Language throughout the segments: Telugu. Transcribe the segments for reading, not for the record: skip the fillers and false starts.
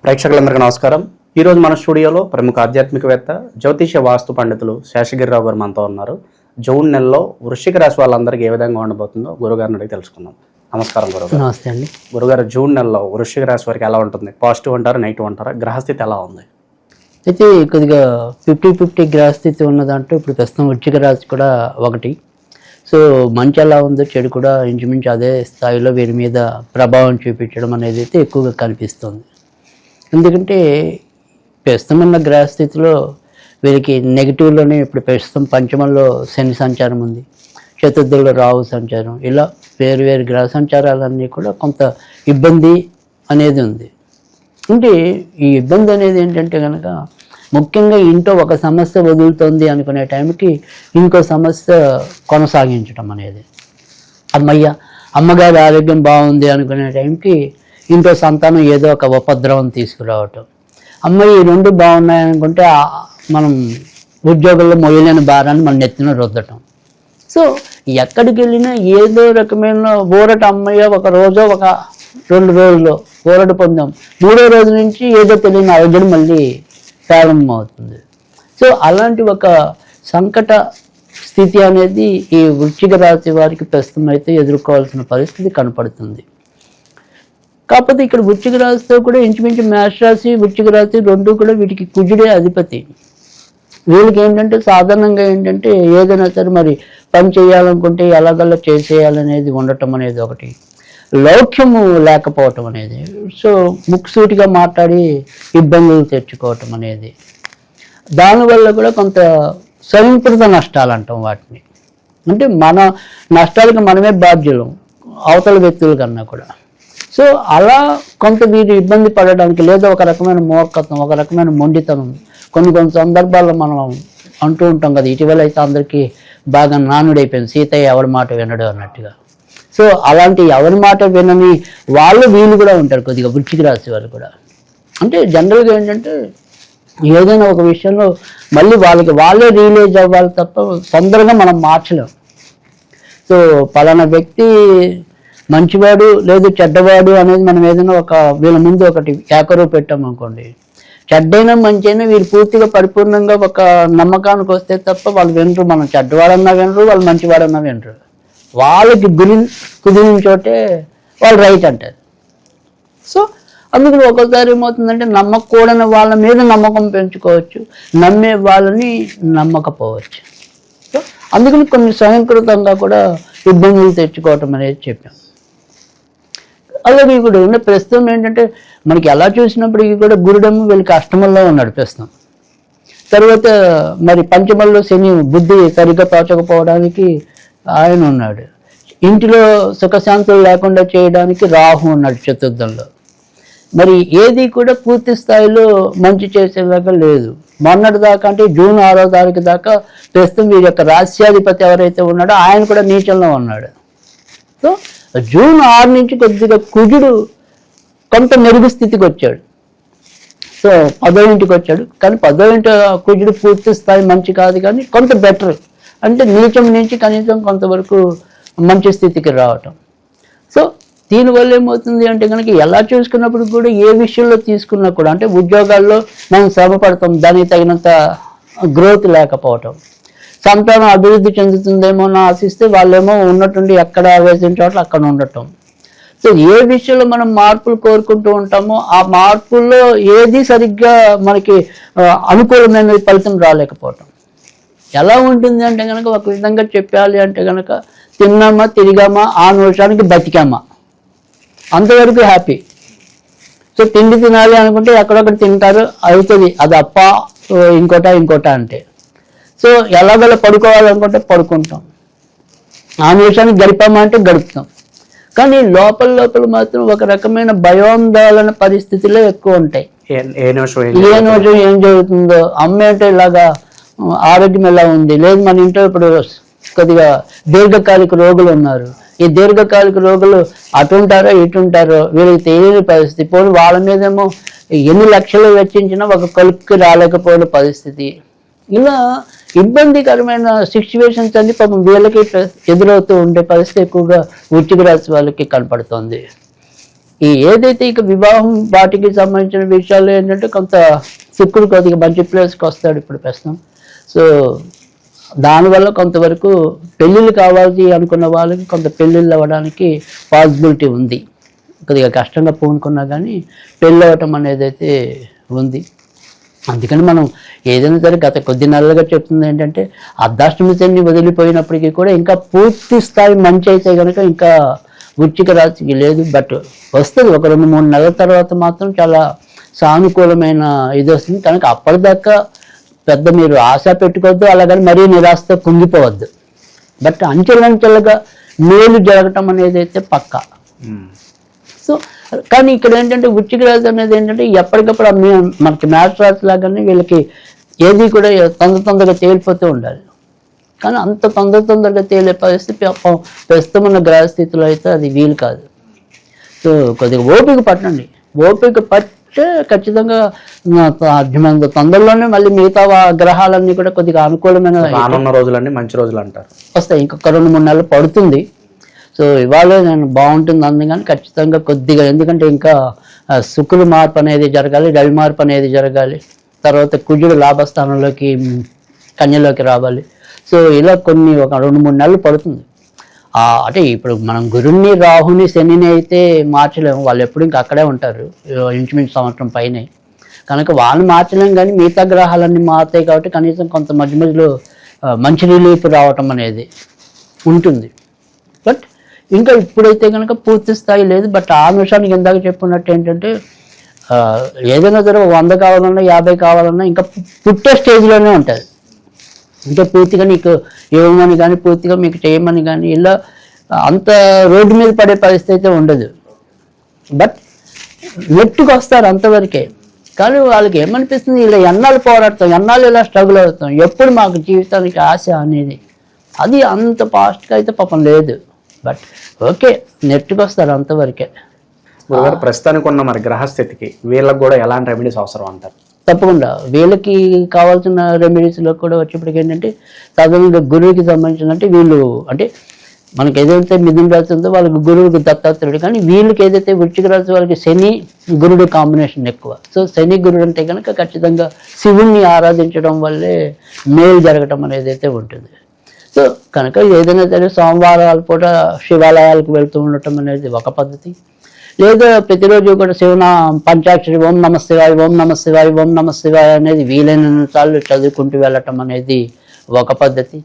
ప్రేక్షకులందరికీ నమస్కారం. ఈరోజు మన స్టూడియోలో ప్రముఖ ఆధ్యాత్మికవేత్త జ్యోతిష వాస్తు పండితులు శేషగిరిరావు గారు మనతో ఉన్నారు. జూన్ నెలలో వృశ్చిక రాశి వాళ్ళందరికీ ఏ విధంగా ఉండబోతుందో గురుగారిని అడిగి తెలుసుకుందాం. నమస్కారం గురుగారు. నమస్తే అండి. గురుగారు, జూన్ నెలలో వృశ్చిక రాశి వారికి ఎలా ఉంటుంది? పాజిటివ్ అంటారా, నెగిటివ్ అంటారా? గ్రహస్థితి ఎలా ఉంది? అయితే కొద్దిగా 50-50 గ్రహస్థితి ఉన్న దాంట్లో ఇప్పుడు ప్రస్తుతం వృశ్చిక రాశి కూడా ఒకటి. సో మంచి ఎలా ఉందో చెడు కూడా ఇంచుమించు అదే స్థాయిలో వీరి మీద ప్రభావం చూపించడం అనేది అయితే ఎక్కువగా కనిపిస్తుంది. ఎందుకంటే ప్రస్తుతం ఉన్న గ్రహస్థితిలో వీరికి నెగిటివ్లోనే ఇప్పుడు ప్రస్తుతం పంచమంలో శని సంచారం ఉంది, చతుర్థంలో రాహు సంచారం, ఇలా వేరు గ్రహ సంచారాలన్నీ కూడా కొంత ఇబ్బంది అనేది ఉంది. అంటే ఈ ఇబ్బంది అనేది ఏంటంటే కనుక ముఖ్యంగా ఇంట్లో ఒక సమస్య వదులుతుంది అనుకునే టైంకి ఇంకో సమస్య కొనసాగించడం అనేది, అమ్మగారి ఆరోగ్యం బాగుంది అనుకునే టైంకి ఇంట్లో సంతానం ఏదో ఒక ఉపద్రవం తీసుకురావటం, ఈ రెండు బాగున్నాయి అనుకుంటే మనం ఉద్యోగంలో మొయ్యలేని భారాన్ని మన నెత్తిన రుద్దటం. సో ఎక్కడికి వెళ్ళినా ఏదో రకమైన ఊరట ఒక రోజు ఒక 2 రోజుల్లో ఊరట పొందాం, 3వ రోజు నుంచి ఏదో తెలియని ఆరోగ్యం మళ్ళీ ప్రారంభమవుతుంది. సో అలాంటి ఒక సంకట స్థితి అనేది ఈ వృశ్చిక రాశి వారికి ప్రస్తుతం అయితే ఎదుర్కోవాల్సిన పరిస్థితి కనపడుతుంది. కాకపోతే ఇక్కడ వృశ్చిక రాశితో కూడా ఇంచుమించు మేష రాశి, వృశ్చిక రాశి రెండు కూడా వీటికి కుజుడే అధిపతి. వీళ్ళకి ఏంటంటే సాధారణంగా ఏంటంటే ఏదైనా సరే మరి పని చేయాలనుకుంటే ఎలాగల్లా చేసేయాలనేది ఉండటం అనేది ఒకటి, లౌక్యము లేకపోవటం అనేది, సో ముక్కుసూటిగా మాట్లాడి ఇబ్బందులు తెచ్చుకోవటం అనేది, దానివల్ల కూడా కొంత స్వయంకృత నష్టాలు అంటాం వాటిని. అంటే మన నష్టాలకు మనమే బాధ్యులం అవతల వ్యక్తుల కన్నా కూడా. సో అలా కొంత వీరు ఇబ్బంది పడడానికి లేదా ఒక రకమైన మూర్ఖత్వం, ఒక రకమైన మొండితనం కొన్ని సందర్భాల్లో మనం అంటూ ఉంటాం కదా, ఇటీవల అయితే అందరికీ బాగా నానుడైపోయింది సీతయ్య ఎవరి మాట వినడు అన్నట్టుగా. సో అలాంటి ఎవరి మాట వినని వీళ్ళు కూడా ఉంటారు కొద్దిగా వృశ్చిక రాశి వాళ్ళు కూడా. అంటే జనరల్గా ఏంటంటే ఏదైనా ఒక విషయంలో మళ్ళీ వాళ్ళే రియలైజ్ అవ్వాలి తప్ప తొందరగా మనం మార్చలేం. సో పలానా వ్యక్తి మంచివాడు లేదు చెడ్డవాడు అనేది మనం ఏదైనా వీళ్ళ ముందు ఒకటి ఏకరువు పెట్టాం అనుకోండి, చెడ్డైనా మంచి అయినా వీళ్ళు పూర్తిగా పరిపూర్ణంగా ఒక నమ్మకానికి వస్తే తప్ప వాళ్ళు వినరు. మనం చెడ్డవాడన్నా వినరు, వాళ్ళు మంచివాడన్నా వినరు. వాళ్ళకి కుదిరిన చోటే వాళ్ళు రైట్ అంటారు. సో అందుకని ఒక్కోసారి ఏమవుతుందంటే నమ్మకూడని వాళ్ళ మీద నమ్మకం పెంచుకోవచ్చు, నమ్మే వాళ్ళని నమ్మకపోవచ్చు. సో అందుకని కొన్ని స్వయంకృతంగా కూడా ఇబ్బందులు తెచ్చుకోవటం అనేది చెప్పాం. అలాగే ఇప్పుడు ఉన్న ప్రస్తుతం ఏంటంటే మనకి ఎలా చూసినప్పటికీ కూడా గురుడము వీళ్ళకి అష్టమంలో ఉన్నాడు ప్రస్తుతం. తర్వాత మరి పంచమంలో శని బుద్ధి సరిగ్గా తోచకపోవడానికి ఆయన ఉన్నాడు. ఇంటిలో సుఖశాంతులు లేకుండా చేయడానికి రాహు ఉన్నాడు చతుర్థంలో. మరి ఏది కూడా పూర్తి స్థాయిలో మంచి చేసేలాగా లేదు. మొన్నటి దాకా అంటే జూన్ 6వ తారీఖు దాకా ప్రస్తుతం వీరి యొక్క రాశ్యాధిపతి ఎవరైతే ఉన్నాడో ఆయన కూడా నీచంలో ఉన్నాడు. సో జూన్ 6 నుంచి కొద్దిగా కుజుడు కొంత మెరుగు స్థితికి వచ్చాడు. సో 10వ ఇంటికి వచ్చాడు, కానీ 10వ ఇంటి కుజుడు పూర్తి స్థాయి మంచి కాదు, కానీ కొంత బెటర్, అంటే నీచం నుంచి కనీసం కొంతవరకు మంచి స్థితికి రావటం. సో దీనివల్ల ఏమవుతుంది అంటే కనుక ఎలా చూసుకున్నప్పుడు కూడా ఏ విషయంలో తీసుకున్నా కూడా అంటే ఉద్యోగాల్లో మనం శ్రమ పడతాం, దానికి తగినంత గ్రోత్ లేకపోవటం, సంతానం అభివృద్ధి చెందుతుందేమో అని ఆశిస్తే వాళ్ళేమో ఉన్నట్టుండి ఎక్కడ వేసిన చోట్ల అక్కడ ఉండటం. సో ఏ విషయంలో మనం మార్పులు కోరుకుంటూ ఉంటామో ఆ మార్పుల్లో ఏది సరిగ్గా మనకి అనుకూలమైన ఫలితం రాలేకపోవటం. ఎలా ఉంటుంది అంటే కనుక ఒక విధంగా చెప్పాలి అంటే కనుక తిన్నామా తిరిగామా ఆ నిమిషానికి బతికామా అంతవరకు హ్యాపీ. సో తిండి తినాలి అనుకుంటే ఎక్కడొక్కడ తింటారు, అవుతుంది, అది అప్ప ఇంకోట అంటే. సో ఎలాగోలా పడుకోవాలనుకుంటే పడుకుంటాం, ఆ నిమిషానికి గడిపామా అంటే గడుపుతాం. కానీ లోపల మాత్రం ఒక రకమైన భయోందోళన పరిస్థితుల్లో ఎక్కువ ఉంటాయి. ఏ నిమిషం ఏం జరుగుతుందో, అమ్మ అంటే ఇలాగా ఆరోగ్యం ఎలా ఉంది, లేదు మన ఇంట్లో ఇప్పుడు కొద్దిగా దీర్ఘకాలిక రోగులు ఉన్నారు, ఈ దీర్ఘకాలిక రోగులు అటుంటారో ఇటుంటారో వీళ్ళకి తెలియని పరిస్థితి, పోనీ వాళ్ళ మీదేమో ఎన్ని లక్షలు వెచ్చించినా ఒక కొలుక్కి రాలేకపోయిన పరిస్థితి, ఇలా ఇబ్బందికరమైన సిచ్యువేషన్స్ అన్ని పాపం వీళ్ళకి ఎదురవుతూ ఉండే పరిస్థితి ఎక్కువగా వృశ్చిక రాశి వాళ్ళకి కనపడుతుంది. ఏదైతే ఇక వివాహం వాటికి సంబంధించిన విషయాలు ఏంటంటే కొంత శుక్రుడు కొద్దిగా మంచి ప్లేస్కి వస్తాడు ఇప్పుడు ప్రస్తుతం. సో దానివల్ల కొంతవరకు పెళ్ళిళ్ళు కావాలి అనుకున్న వాళ్ళకి కొంత పెళ్ళిళ్ళు అవ్వడానికి పాసిబిలిటీ ఉంది. కొద్దిగా కష్టంగా పూనుకున్నా కానీ పెళ్ళి అవ్వటం అనేది అయితే ఉంది. అందుకని మనం ఏదైనా సరే గత కొద్ది నెలలుగా చెప్తుంది ఏంటంటే అర్ధాష్టమి శని వదిలిపోయినప్పటికీ కూడా ఇంకా పూర్తి స్థాయి మంచి అయితే కనుక ఇంకా వృశ్చిక రాశికి లేదు. బట్ వస్తుంది ఒక 2-3 నెలల తర్వాత మాత్రం చాలా సానుకూలమైన ఇది వస్తుంది. కనుక అప్పటిదాకా పెద్ద మీరు ఆశ పెట్టుకోవద్దు, అలాగని మరీ నిరాశతో కుంగిపోవద్దు. బట్ అంచెలంచెలుగా మేలు జరగటం అనేది అయితే పక్కా. సో కానీ ఇక్కడ ఏంటంటే వృశ్చిక రాశి అనేది ఏంటంటే ఎప్పటికప్పుడు మనకి మ్యాథ్స్ రాశి లాగానే వీళ్ళకి ఏది కూడా తొందరగా తేలిపోతూ ఉండాలి. కానీ అంత తొందరగా తేలే పరిస్థితి ప్రస్తుతం ఉన్న గ్రహ స్థితిలో అయితే అది వీలు కాదు. సో కొద్దిగా ఓపిక పట్టండి. ఓపిక పట్టే ఖచ్చితంగా సాధ్యమైనంత తొందరలోనే మళ్ళీ మిగతా గ్రహాలన్నీ కూడా కొద్దిగా అనుకూలమైన రానున్న రోజులన్నీ మంచి రోజులు అంటారు వస్తాయి. ఇంకొక 2-3 నెలలు పడుతుంది. సో ఇవాళ నేను బాగుంటుంది అందుకని ఖచ్చితంగా కొద్దిగా, ఎందుకంటే ఇంకా శుక్రుడు మార్పు అనేది జరగాలి, రవి మార్పు అనేది జరగాలి, తర్వాత కుజుడు లాభస్థానంలోకి కన్యలోకి రావాలి. సో ఇలా కొన్ని ఒక 2-3 నెలలు పడుతుంది. అంటే ఇప్పుడు మనం గురుని, రాహుని, శనిని అయితే మార్చలేము. వాళ్ళు ఎప్పుడు ఇంకా అక్కడే ఉంటారు ఇంచుమించు సంవత్సరం పైనే. కనుక వాళ్ళు మార్చలేము. కానీ మిగతా గ్రహాలన్నీ మారుతాయి కాబట్టి కనీసం కొంత మధ్యలో మంచి రిలీఫ్ రావటం అనేది ఉంటుంది. బట్ ఇంకా ఇప్పుడైతే కనుక పూర్తి స్థాయి లేదు. బట్ ఆ నిమిషానికి ఇందాక చెప్పుకున్నట్టు ఏంటంటే ఏదైనా సరే 100 కావాలన్నా 50 కావాలన్నా ఇంకా పుట్టే స్టేజ్లోనే ఉంటుంది. ఇంకా పూర్తిగా నీకు ఇవ్వమని కానీ పూర్తిగా మీకు చేయమని కానీ ఇలా అంత రోడ్డు మీద పడే పరిస్థితి అయితే ఉండదు. బట్ నెట్టుకు వస్తారు అంతవరకే. కానీ వాళ్ళకి ఏమనిపిస్తుంది, ఇలా ఎన్నాళ్ళు పోరాడతాం, ఎన్నాళ్ళు ఇలా స్ట్రగుల్ అవుతాం, ఎప్పుడు మాకు జీవితానికి ఆశ అనేది అది అంత ఫాస్ట్గా అయితే పాపం లేదు. బట్ ఓకే నెట్టుకు వస్తారు అంతవరకే. ప్రస్తుతానికి ఉన్న మరి గ్రహస్థితికి వీళ్ళకి కూడా ఎలాంటి రెమెడీస్ అవసరం అంటారు? తప్పకుండా వీళ్ళకి కావాల్సిన రెమెడీస్లో కూడా వచ్చేప్పటికి ఏంటంటే సాధారణంగా గురువుకి సంబంధించినట్టు వీళ్ళు అంటే మనకి ఏదైతే మిథున రాశి ఉందో వాళ్ళకి గురువుకి దత్తాత్రేయుడు, కానీ వీళ్ళకి ఏదైతే వృశ్చిక రాశి వాళ్ళకి శని గురుడు కాంబినేషన్ ఎక్కువ. సో శని గురుడు అంటే కనుక ఖచ్చితంగా శివుణ్ణి ఆరాధించడం వల్లే మేలు జరగటం అనేది అయితే ఉంటుంది. సో కనుక ఏదైనా సరే సోమవారాల పూట శివాలయాలకు వెళ్తూ ఉండటం అనేది ఒక పద్ధతి. లేదా ప్రతిరోజు కూడా శివన పంచాక్షరి ఓం నమ శివాయ, ఓం నమ శివాయ, ఓం నమ శివాయ అనేది వీలైన సార్లు చదువుకుంటూ వెళ్ళటం అనేది ఒక పద్ధతి.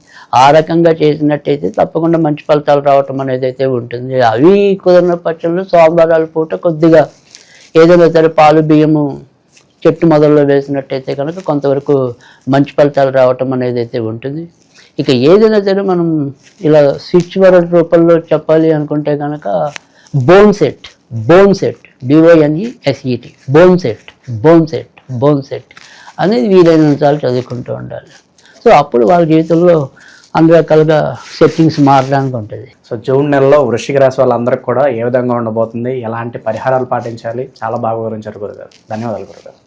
ఆ రకంగా చేసినట్టయితే తప్పకుండా మంచి ఫలితాలు రావటం అనేది అయితే ఉంటుంది. అవి కుదిరిన పక్షంలో సోమవారాల పూట కొద్దిగా ఏదైనా సరే పాలు బియ్యము చెట్టు మొదల్లో వేసినట్టయితే కనుక కొంతవరకు మంచి ఫలితాలు రావటం అనేది అయితే ఉంటుంది. ఇక ఏదైనా సరే మనం ఇలా స్విచ్వర రూపంలో చెప్పాలి అనుకుంటే కనుక bone set BONESET bone set అనేది వీలైనంత సార్లు చదువుకుంటూ ఉండాలి. సో అప్పుడు వాళ్ళ జీవితంలో అన్ని రకాలుగా సెట్టింగ్స్ మారడానికి ఉంటుంది. సో జూన్ నెలలో వృశ్చిక రాశి వాళ్ళందరికీ కూడా ఏ విధంగా ఉండబోతుంది, ఎలాంటి పరిహారాలు పాటించాలి, చాలా బాగా వివరించారు గురుగారు. ధన్యవాదాలు గురుగారు.